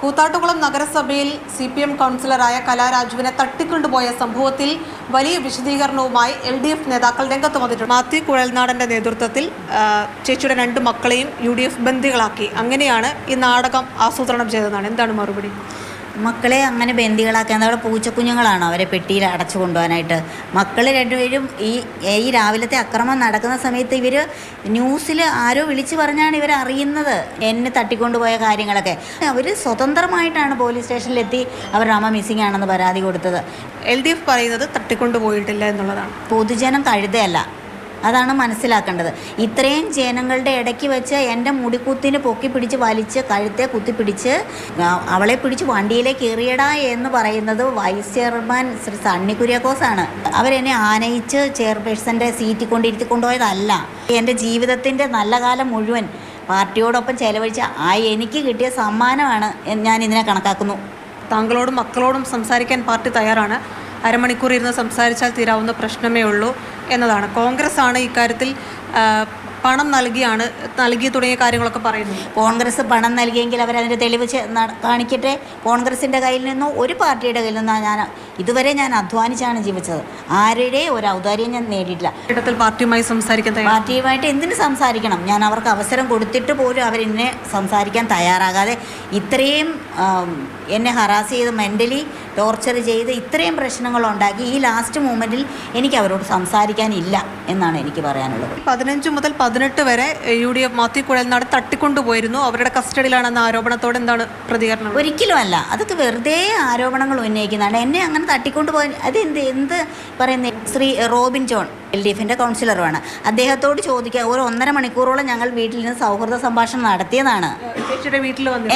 കൂത്താട്ടുകുളം നഗരസഭയിൽ CPM കൗൺസിലറായ കലാരാജുവിനെ തട്ടിക്കൊണ്ടുപോയ സംഭവത്തിൽ വലിയ വിശദീകരണവുമായി LDF നേതാക്കൾ രംഗത്ത് വന്നിട്ടുണ്ട്. മാത്യു കുഴൽനാടൻ്റെ നേതൃത്വത്തിൽ ചേച്ചിയുടെ 2 മക്കളെയും UDF ബന്ദികളാക്കി. അങ്ങനെയാണ് ഈ നാടകം ആസൂത്രണം ചെയ്തതാണ്. എന്താണ് മറുപടി? മക്കളെ അങ്ങനെ ബന്ദികളാക്കാൻ അവിടെ പൂച്ചക്കുഞ്ഞുങ്ങളാണോ അവരെ പെട്ടിയിൽ അടച്ചു കൊണ്ടുപോകാനായിട്ട്? മക്കൾ രണ്ടുപേരും ഈ രാവിലത്തെ അക്രമം നടക്കുന്ന സമയത്ത് ഇവർ ന്യൂസിൽ ആരോ വിളിച്ചു പറഞ്ഞാണ് ഇവർ അറിയുന്നത് എന്നെ തട്ടിക്കൊണ്ടുപോയ കാര്യങ്ങളൊക്കെ. അവർ സ്വതന്ത്രമായിട്ടാണ് പോലീസ് സ്റ്റേഷനിലെത്തി അവരുടെ അമ്മ മിസ്സിംഗ് ആണെന്ന് പരാതി കൊടുത്തത്. LDF പറയുന്നത് തട്ടിക്കൊണ്ടുപോയിട്ടില്ല എന്നുള്ളതാണ്. പൊതുജനം കഴുതയല്ല, അതാണ് മനസ്സിലാക്കേണ്ടത്. ഇത്രയും ജനങ്ങളുടെ ഇടയ്ക്ക് വെച്ച് എൻ്റെ മുടിക്കുത്തിന് പൊക്കി പിടിച്ച് വലിച്ച് കഴുത്തെ കുത്തിപ്പിടിച്ച് അവളെ പിടിച്ച് വണ്ടിയിലേക്ക് എറിയടാ എന്ന് പറയുന്നത് വൈസ് ചെയർമാൻ ശ്രീ സണ്ണി കുര്യാക്കോസാണ്. അവരെന്നെ ആനയിച്ച് ചെയർപേഴ്സൻ്റെ സീറ്റിൽ കൊണ്ടിരുത്തി കൊണ്ടുപോയതല്ല. എൻ്റെ ജീവിതത്തിൻ്റെ നല്ല കാലം മുഴുവൻ പാർട്ടിയോടൊപ്പം ചെലവഴിച്ച എനിക്ക് കിട്ടിയ സമ്മാനമാണ് ഞാൻ ഇതിനെ കണക്കാക്കുന്നു. താങ്കളോടും മക്കളോടും സംസാരിക്കാൻ പാർട്ടി തയ്യാറാണ്. അരമണിക്കൂർ ഇരുന്ന് സംസാരിച്ചാൽ തീരാവുന്ന പ്രശ്നമേ ഉള്ളൂ എന്നതാണ്. കോൺഗ്രസ് ആണ് ഇക്കാര്യത്തിൽ പണം നൽകി തുടങ്ങിയ കാര്യങ്ങളൊക്കെ പറയുന്നു. കോൺഗ്രസ് പണം നൽകിയെങ്കിൽ അവരതിൻ്റെ തെളിവ് കാണിക്കട്ടെ. കോൺഗ്രസിൻ്റെ കയ്യിൽ നിന്നോ ഒരു പാർട്ടിയുടെ കയ്യിൽ നിന്നോ ഇതുവരെ ഞാൻ അധ്വാനിച്ചാണ് ജീവിച്ചത്. ആരുടെ ഒരു ഔദാര്യം ഞാൻ നേടിയിട്ടില്ല. ഇടത്തിൽ പാർട്ടിയുമായി സംസാരിക്കാൻ പാർട്ടിയുമായിട്ട് എന്തിന് സംസാരിക്കണം? ഞാൻ അവർക്ക് അവസരം കൊടുത്തിട്ട് പോലും അവരെന്നെ സംസാരിക്കാൻ തയ്യാറാകാതെ ഇത്രയും എന്നെ ഹറാസ് ചെയ്ത് മെൻ്റലി ടോർച്ചർ ചെയ്ത് ഇത്രയും പ്രശ്നങ്ങളുണ്ടാക്കി ഈ ലാസ്റ്റ് മൂമെൻറ്റിൽ എനിക്ക് അവരോട് സംസാരിക്കാനില്ല എന്നാണ് എനിക്ക് പറയാനുള്ളത്. 15 മുതൽ 18 വരെ UDF മാത്യു കുഴൽനാട് തട്ടിക്കൊണ്ടുപോയിരുന്നു. അവരുടെ കസ്റ്റഡിയിലാണെന്ന ആരോപണത്തോടെ എന്താണ് പ്രതികരണം? ഒരിക്കലും അല്ല, അതൊക്കെ വെറുതെ ആരോപണങ്ങൾ ഉന്നയിക്കുന്നതാണ്. എന്നെ അങ്ങനെ തട്ടിക്കൊണ്ടുപോയി അത് എന്ത് പറയുന്നത്? ശ്രീ റോബിൻ ജോൺ LDFിൻ്റെ കൗൺസിലറുമാണ്. അദ്ദേഹത്തോട് ചോദിക്കുക. ഒരു 1.5 മണിക്കൂറോളം ഞങ്ങൾ വീട്ടിൽ നിന്ന് സൗഹൃദ സംഭാഷണം നടത്തിയതാണ്.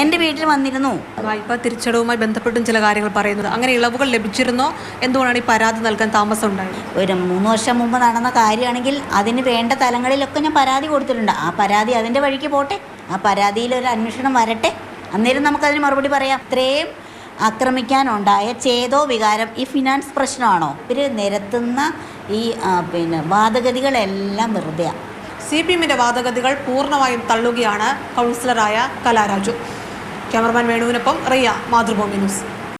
എൻ്റെ വീട്ടിൽ വന്നിരുന്നു. വായ്പ തിരിച്ചടവുമായി ബന്ധപ്പെട്ടും ചില കാര്യങ്ങൾ പറയുന്നത്. അങ്ങനെ ഇളവുകൾ ലഭിച്ചിരുന്നോ? എന്തുകൊണ്ടാണ് ഈ പരാതി നൽകാൻ താമസം ഉണ്ടായത്? ഒരു 3 വർഷം മുമ്പ് നടന്ന കാര്യമാണെങ്കിൽ അതിന് വേണ്ട തലങ്ങളിലൊക്കെ ഞാൻ പരാതി കൊടുത്തിട്ടുണ്ട്. ആ പരാതി അതിൻ്റെ വഴിക്ക് പോട്ടെ, ആ പരാതിയിൽ ഒരു അന്വേഷണം വരട്ടെ, അന്നേരം നമുക്കതിന് മറുപടി പറയാം. ഇത്രയും ആക്രമിക്കാനുണ്ടായ ചേതോ വികാരം ഈ ഫിനാൻസ് പ്രശ്നമാണോ? ഇവർ നിരത്തുന്ന ഈ വാദഗതികളെല്ലാം വെറുതെയാണ്. CPMൻ്റെ വാദഗതികൾ പൂർണ്ണമായും തള്ളുകയാണ് കൗൺസിലറായ കലാരാജു. ക്യാമറമാൻ വേണുവിനൊപ്പം റിയ, മാതൃഭൂമി ന്യൂസ്.